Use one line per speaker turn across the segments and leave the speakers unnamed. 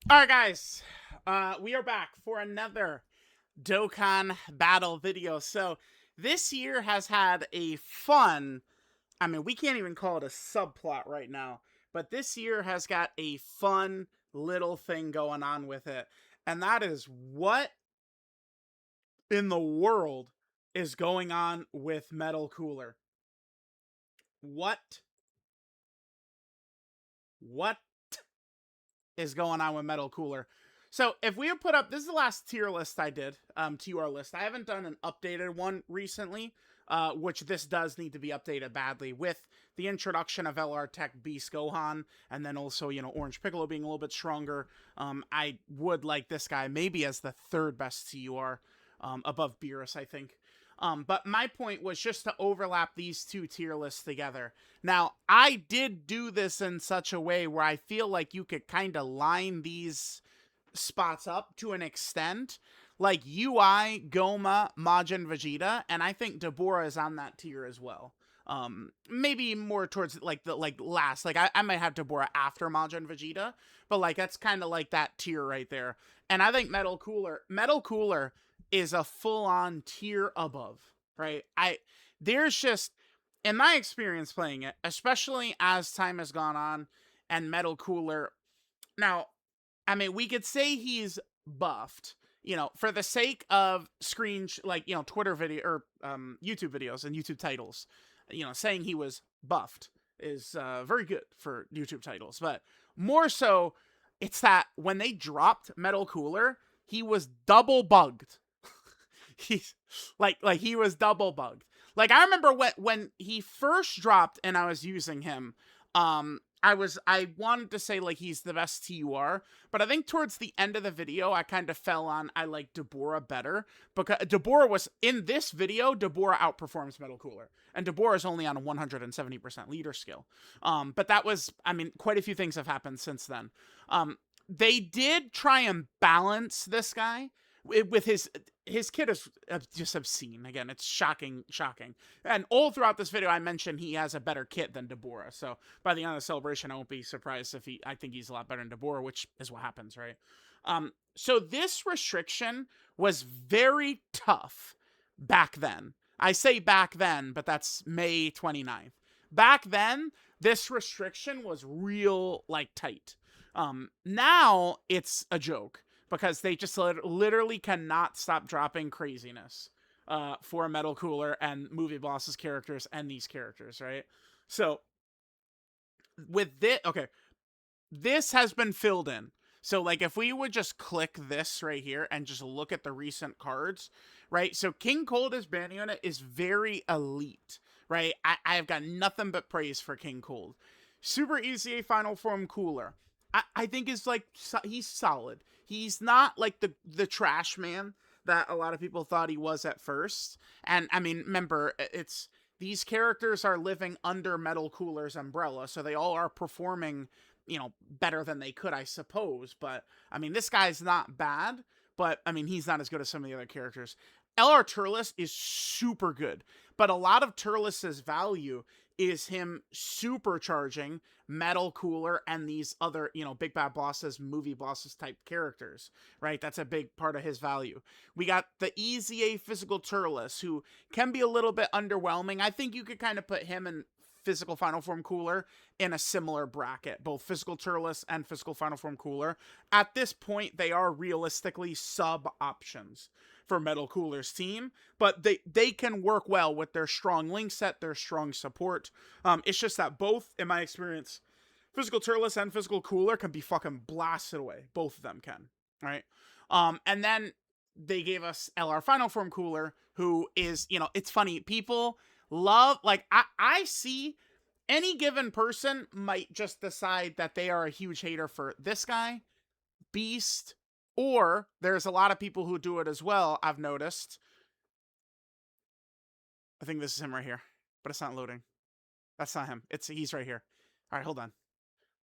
All right, guys, we are back for another Dokkan battle video. So this year has had a fun, I mean, we can't even call it a subplot right now, but this year has got a fun little thing going on with it. And that is what in the world is going on with Metal Cooler? What? What is going on with Metal Cooler? So if we have put up, this is the last tier list I did, TUR list. I haven't done an updated one recently, which this does need to be updated badly with the introduction of LR Tech Beast Gohan, and then also, Orange Piccolo being a little bit stronger. I would like this guy maybe as the third best TUR, above Beerus, I think. But my point was just to overlap these two tier lists together. Now, I did do this in such a way where I feel like you could kind of line these spots up to an extent. Like UI, Goma, Majin, Vegeta, and I think Deborah is on that tier as well. Maybe more towards like the last. Like I might have Deborah after Majin Vegeta, but like that's kind of like that tier right there. And I think Metal Cooler is a full on tier above, right? There's just in my experience playing it, especially as time has gone on and Metal Cooler. Now, I mean, we could say he's buffed, for the sake of Twitter video or YouTube videos and YouTube titles. Saying he was buffed is very good for YouTube titles, but more so, it's that when they dropped Metal Cooler, he was double bugged. He's like he was double bugged. Like I remember when he first dropped and I was using him, I wanted to say like he's the best TUR, but I think towards the end of the video I kind of fell on I like Deborah better because Deborah was in this video. Deborah outperforms Metal Cooler, and Deborah is only on a 170% leader skill. But that was, I mean, quite a few things have happened since then. They did try and balance this guy with his kid is just obscene. Again, it's shocking. And all throughout this video, I mentioned he has a better kit than Deborah. So by the end of the celebration, I won't be surprised if I think he's a lot better than Deborah, which is what happens, right? So this restriction was very tough back then. I say back then, but that's May 29th. Back then, this restriction was real, like, tight. Now it's a joke because they just literally cannot stop dropping craziness for Metal Cooler and Movie Boss's characters and these characters, right? So with this, okay, this has been filled in. So like if we would just click this right here and just look at the recent cards, right? So King Cold's band unit is very elite, right? I've got nothing but praise for King Cold. Super ECA Final Form Cooler. I think is like he's solid. He's not like the trash man that a lot of people thought he was at first. And I mean, remember, it's these characters are living under Metal Cooler's umbrella, so they all are performing, better than they could, I suppose. But I mean, this guy's not bad, but I mean, he's not as good as some of the other characters. LR Turles is super good, but a lot of Turles's value is him supercharging Metal Cooler and these other, Big Bad Bosses, Movie Bosses type characters, right? That's a big part of his value. We got the EZA Physical Turles, who can be a little bit underwhelming. I think you could kind of put him and Physical Final Form Cooler in a similar bracket, both Physical Turles and Physical Final Form Cooler. At this point, they are realistically sub options for Metal Cooler's team, but they can work well with their strong link set, their strong support. It's just that both, in my experience, Physical Turles and Physical Cooler can be fucking blasted away. Both of them can, right? And then they gave us LR Final Form Cooler, who is, it's funny. People love, like, I see any given person might just decide that they are a huge hater for this guy, Beast, or there's a lot of people who do it as well, I've noticed. I think this is him right here, but it's not loading. That's not him. He's right here. All right, hold on.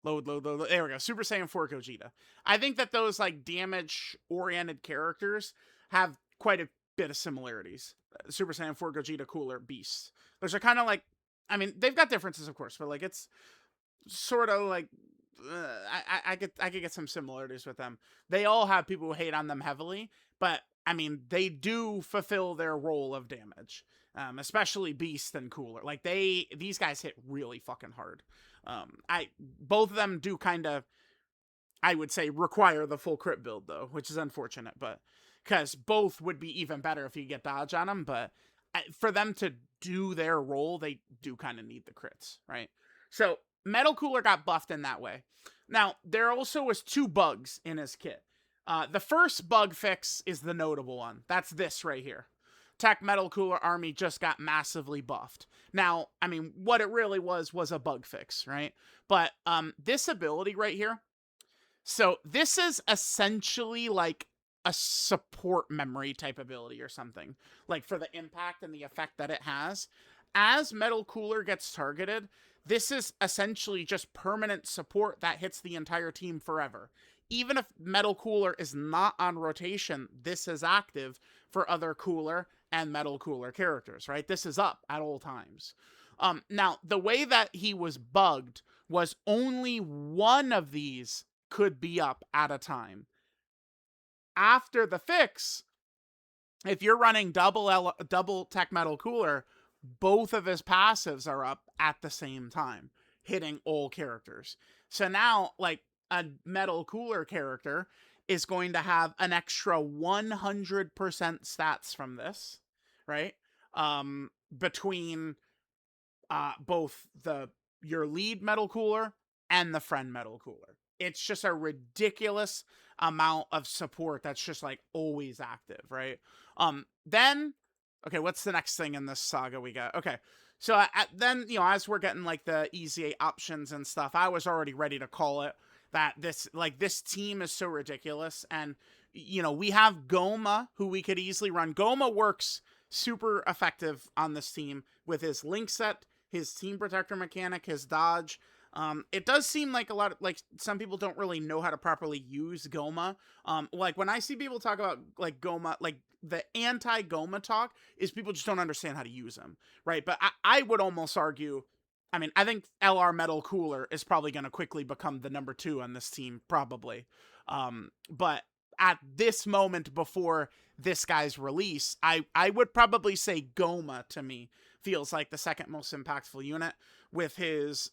Load. There we go. Super Saiyan 4 Gogeta. I think that those like damage-oriented characters have quite a bit of similarities. Super Saiyan 4 Gogeta, Cooler, Beast. Those are kind of like, I mean, they've got differences, of course, but like it's sort of like I could get some similarities with them. They all have people who hate on them heavily, but I mean they do fulfill their role of damage. Especially Beast and Cooler. Like these guys hit really fucking hard. I both of them do kind of, I would say, require the full crit build though, which is unfortunate, but because both would be even better if you get dodge on them, but for them to do their role, they do kind of need the crits, right? So Metal Cooler got buffed in that way. Now there also was 2 bugs in his kit. The first bug fix is the notable one. That's this right here. Tech Metal Cooler Army just got massively buffed. Now, I mean, what it really was a bug fix, right? But this ability right here, so this is essentially like a support memory type ability or something, like for the impact and the effect that it has. As Metal Cooler gets targeted, this is essentially just permanent support that hits the entire team forever. Even if Metal Cooler is not on rotation, this is active for other Cooler and Metal Cooler characters, right? This is up at all times. Now, the way that he was bugged was only one of these could be up at a time. After the fix, if you're running double Tech Metal Cooler, both of his passives are up at the same time, hitting all characters. So now, like, a Metal Cooler character is going to have an extra 100% stats from this, right? Between both your lead Metal Cooler and the friend Metal Cooler. It's just a ridiculous amount of support that's just like always active, right? Then, okay, what's the next thing in this saga we got? Okay, so then, you know, as we're getting like the easy 8 options and stuff, I was already ready to call it that this team is so ridiculous. And, you know, we have Goma, who we could easily run. Goma works super effective on this team with his link set, his team protector mechanic, his dodge. It does seem like a lot of, like, some people don't really know how to properly use Goma. Like when I see people talk about like Goma, like the anti-Goma talk is people just don't understand how to use him, right? But I would almost argue, I mean, I think LR Metal Cooler is probably going to quickly become the number 2 on this team, probably. But at this moment before this guy's release, I would probably say Goma to me feels like the second most impactful unit, with his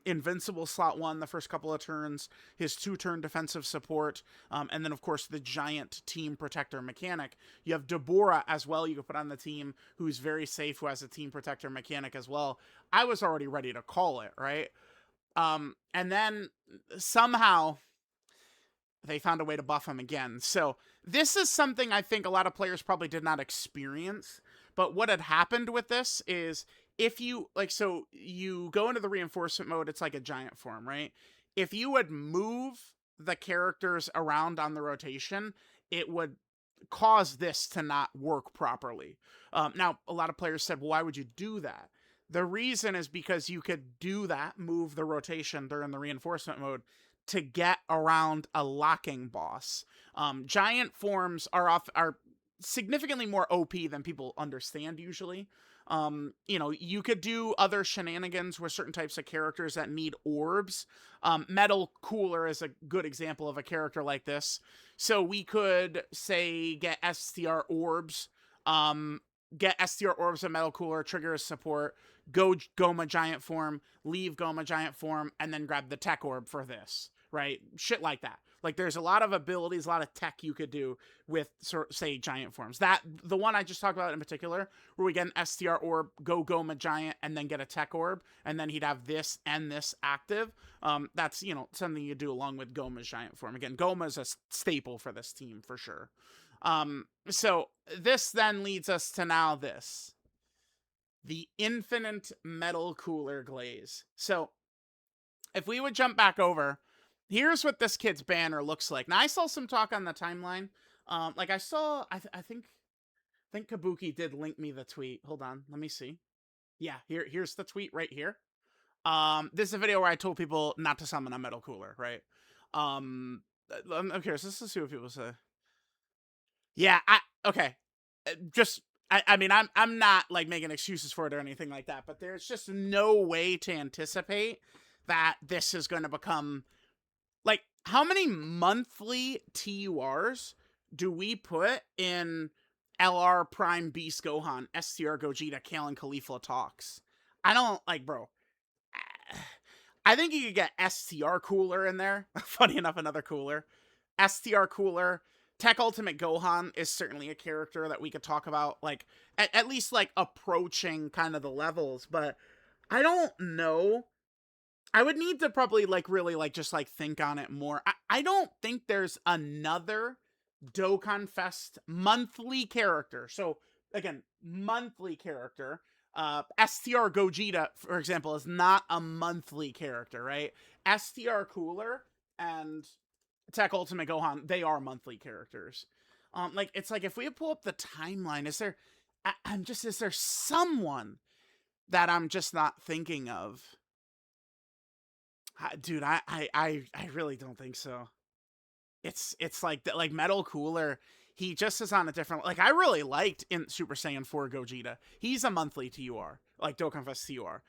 invincible slot 1 the first couple of turns, his 2-turn defensive support, and then of course the giant team protector mechanic. You have Deborah as well you can put on the team, who's very safe, who has a team protector mechanic as well. I was already ready to call it, right? And then somehow they found a way to buff him again. So this is something I think a lot of players probably did not experience. But what had happened with this is, if you, like, so you go into the reinforcement mode, it's like a giant form, right? If you would move the characters around on the rotation, it would cause this to not work properly. Now, a lot of players said, well, why would you do that? The reason is because you could do that, move the rotation during the reinforcement mode, to get around a locking boss. Giant forms are significantly more OP than people understand usually. You know, you could do other shenanigans with certain types of characters that need orbs. Metal Cooler is a good example of a character like this. So we could, say, get STR orbs, get STR orbs of Metal Cooler, trigger his support, go Goma Giant form, leave Goma Giant form, and then grab the tech orb for this, right? Shit like that. Like, there's a lot of abilities, a lot of tech you could do with, say, giant forms. That, the one I just talked about in particular, where we get an STR orb, go Goma Giant, and then get a tech orb, and then he'd have this and this active. That's, you know, something you do along with Goma's giant form. Again, Goma's a staple for this team, for sure. So this then leads us to now this. The Infinite Metal Cooler Glaze. So, if we would jump back over, here's what this kid's banner looks like. Now, I saw some talk on the timeline. Like, I saw, I think Kabuki did link me the tweet. Hold on, let me see. Yeah, here's the tweet right here. This is a video where I told people not to summon a Metal Cooler, right? I'm curious. Let's see what people say. Yeah, okay. Just, I mean, I'm not like making excuses for it or anything like that, but there's just no way to anticipate that this is going to become Like, how many monthly TURs do we put in LR Prime Beast Gohan, STR Gogeta, Kale, and Caulifla Talks? I don't, like, bro. I think you could get STR Cooler in there. Funny enough, another cooler. STR Cooler. Tech Ultimate Gohan is certainly a character that we could talk about, like, at least, like, approaching kind of the levels, but I don't know. I would need to probably, like, really, like, just, like, think on it more. I don't think there's another Dokkan Fest monthly character. So, again, monthly character. STR Gogeta, for example, is not a monthly character, right? STR Cooler and Tech Ultimate Gohan, they are monthly characters. Like, it's like, if we pull up the timeline, is there, is there someone that I'm just not thinking of? Dude, I really don't think so. It's like Metal Cooler. He just is on a different, like, I really liked in Super Saiyan 4 Gogeta. He's a monthly TUR, like Dokkan Fest TUR,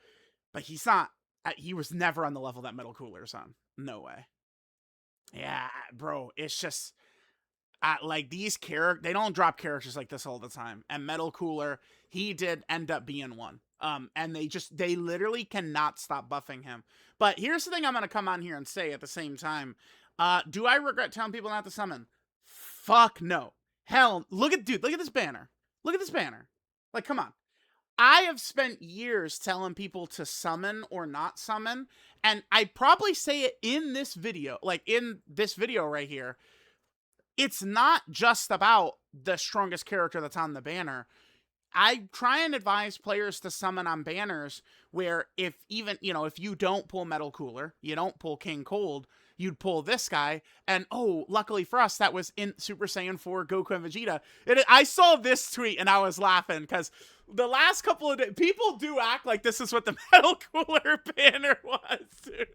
but he's not. He was never on the level that Metal Cooler's on. No way. Yeah, bro. It's just like, these characters, they don't drop characters like this all the time. And Metal Cooler, he did end up being one. And they literally cannot stop buffing him. But here's the thing I'm gonna come on here and say at the same time. Do I regret telling people not to summon? Fuck no. Hell, look at this banner. Look at this banner. Like, come on. I have spent years telling people to summon or not summon, and I probably say it in this video, like in this video right here. It's not just about the strongest character that's on the banner. I try and advise players to summon on banners where, if even, if you don't pull Metal Cooler, you don't pull King Cold, you'd pull this guy. And oh, luckily for us, that was in Super Saiyan 4 Goku and Vegeta. I saw this tweet and I was laughing because the last couple of days, people do act like this is what the Metal Cooler banner was, dude.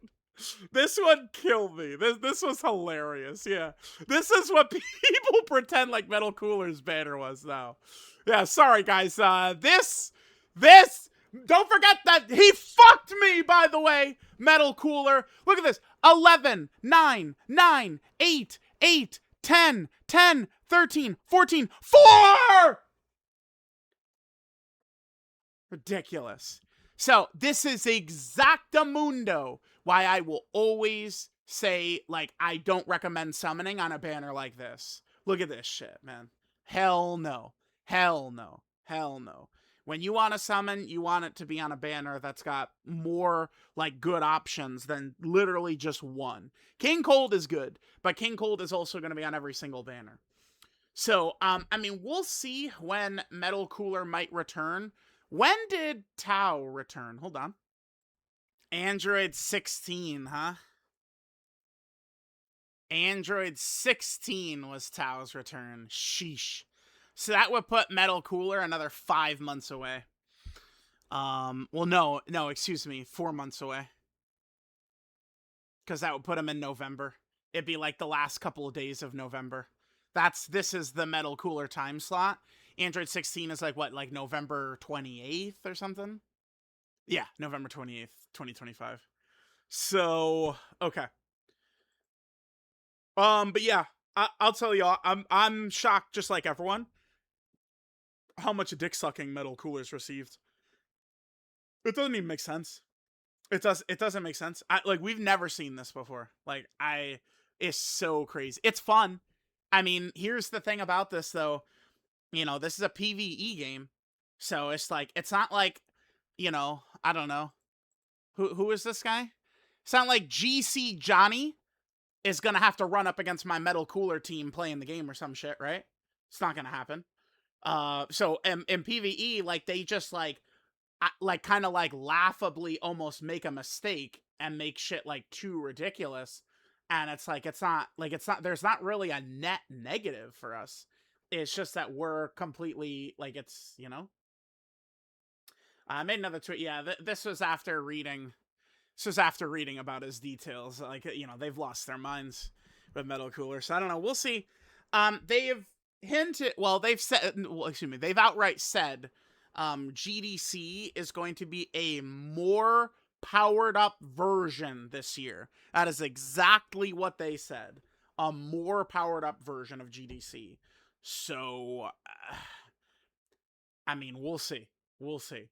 This one killed me. This was hilarious. Yeah. This is what people pretend like Metal Cooler's banner was now. Yeah, sorry guys. This don't forget that he fucked me, by the way. Metal Cooler. Look at this. 11, 9, 9, 8, 8, 10, 10, 13, 14, 4! Ridiculous. So, this is exactamundo why I will always say, like, I don't recommend summoning on a banner like this. Look at this shit, man. Hell no. Hell no. Hell no. When you want to summon, you want it to be on a banner that's got more, like, good options than literally just one. King Cold is good, but King Cold is also going to be on every single banner. So, I mean, we'll see when Metal Cooler might return. When did Tao return? Hold on. Android 16, huh? Android 16 was Tao's return. Sheesh. So that would put Metal Cooler another 5 months away. Well, no, excuse me, 4 months away. Because that would put him in November. It'd be like the last couple of days of November. This is the Metal Cooler time slot. Android 16 is like, what, like November 28th or something? Yeah, November 28th, 2025. So, okay. But yeah, I'll tell y'all, I'm shocked, just like everyone, how much dick sucking Metal Cooler's received. It doesn't even make sense. It doesn't make sense. Like, we've never seen this before. Like, it's so crazy. It's fun. I mean, here's the thing about this though. This is a PvE game. So it's like, it's not like, I don't know. Who is this guy? It's not like GC Johnny is gonna have to run up against my Metal Cooler team playing the game or some shit, right? It's not gonna happen. So in PvE, like, they just like kind of like laughably almost make a mistake and make shit like too ridiculous. And it's like, there's not really a net negative for us. It's just that we're completely, like, it's, I made another tweet. Yeah, this was after reading. This was after reading about his details. Like, they've lost their minds with Metal Cooler. So I don't know. We'll see. They've hinted. Well, they've said. Well, excuse me. They've outright said, GDC is going to be a more powered up version this year. That is exactly what they said. A more powered up version of GDC. So, I mean, we'll see. We'll see.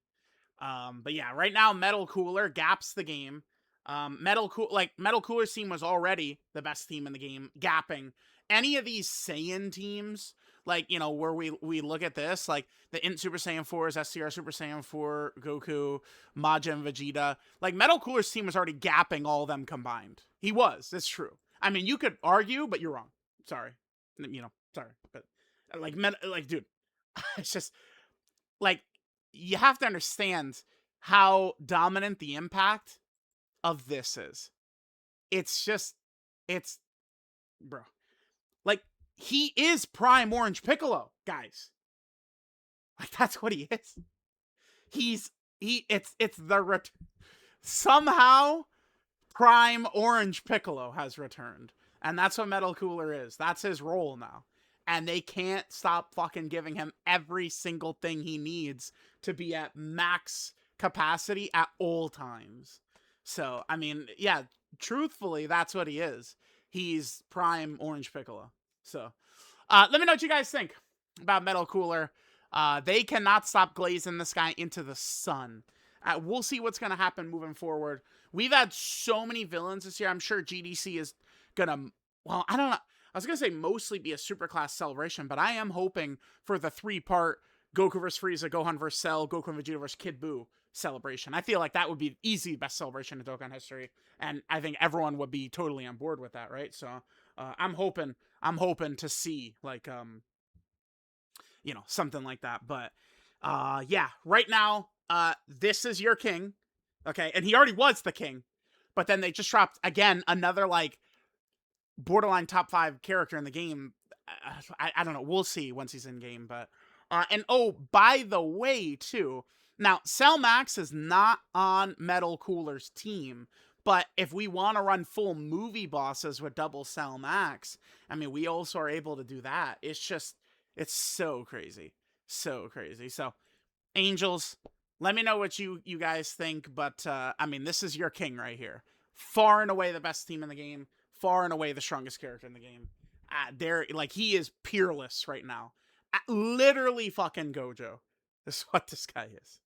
But yeah, right now Metal Cooler gaps the game. Metal Cooler's team was already the best team in the game, gapping any of these Saiyan teams. Like, you know, where we look at this, like the Int Super Saiyan 4s, SCR Super Saiyan 4, Goku, Majin, Vegeta. Like Metal Cooler's team was already gapping all of them combined. He was. It's true. I mean, you could argue, but you're wrong. Sorry. You know, sorry, but like, dude, it's just like you have to understand how dominant the impact of this is. It's just, it's, bro. Like, he is Prime Orange Piccolo, guys. Like, that's what he is. It's the, somehow, Prime Orange Piccolo has returned. And that's what Metal Cooler is. That's his role now. And they can't stop fucking giving him every single thing he needs to be at max capacity at all times. So, I mean, yeah, truthfully, that's what he is. He's Prime Orange Piccolo. So, let me know what you guys think about Metal Cooler. They cannot stop glazing this guy into the sun. We'll see what's going to happen moving forward. We've had so many villains this year. I'm sure GDC is going to, well, I don't know. I was going to say mostly be a superclass celebration, but I am hoping for the 3-part Goku vs. Frieza, Gohan vs. Cell, Goku and Vegeta vs. Kid Buu celebration. I feel like that would be easy best celebration in Dokkan history, and I think everyone would be totally on board with that, right? So I'm hoping to see like you know, something like that. But yeah, right now this is your king, okay? And he already was the king, but then they just dropped again another like borderline top 5 character in the game. I don't know. We'll see once he's in game. But and oh, by the way, too. Now, Cell Max is not on Metal Cooler's team, but if we want to run full movie bosses with double Cell Max, I mean, we also are able to do that. It's just, it's so crazy, so crazy. So, Angels, let me know what you guys think. But I mean, this is your king right here. Far and away the best team in the game. Far and away the strongest character in the game. Like, he is peerless right now. Literally fucking Gojo is what this guy is.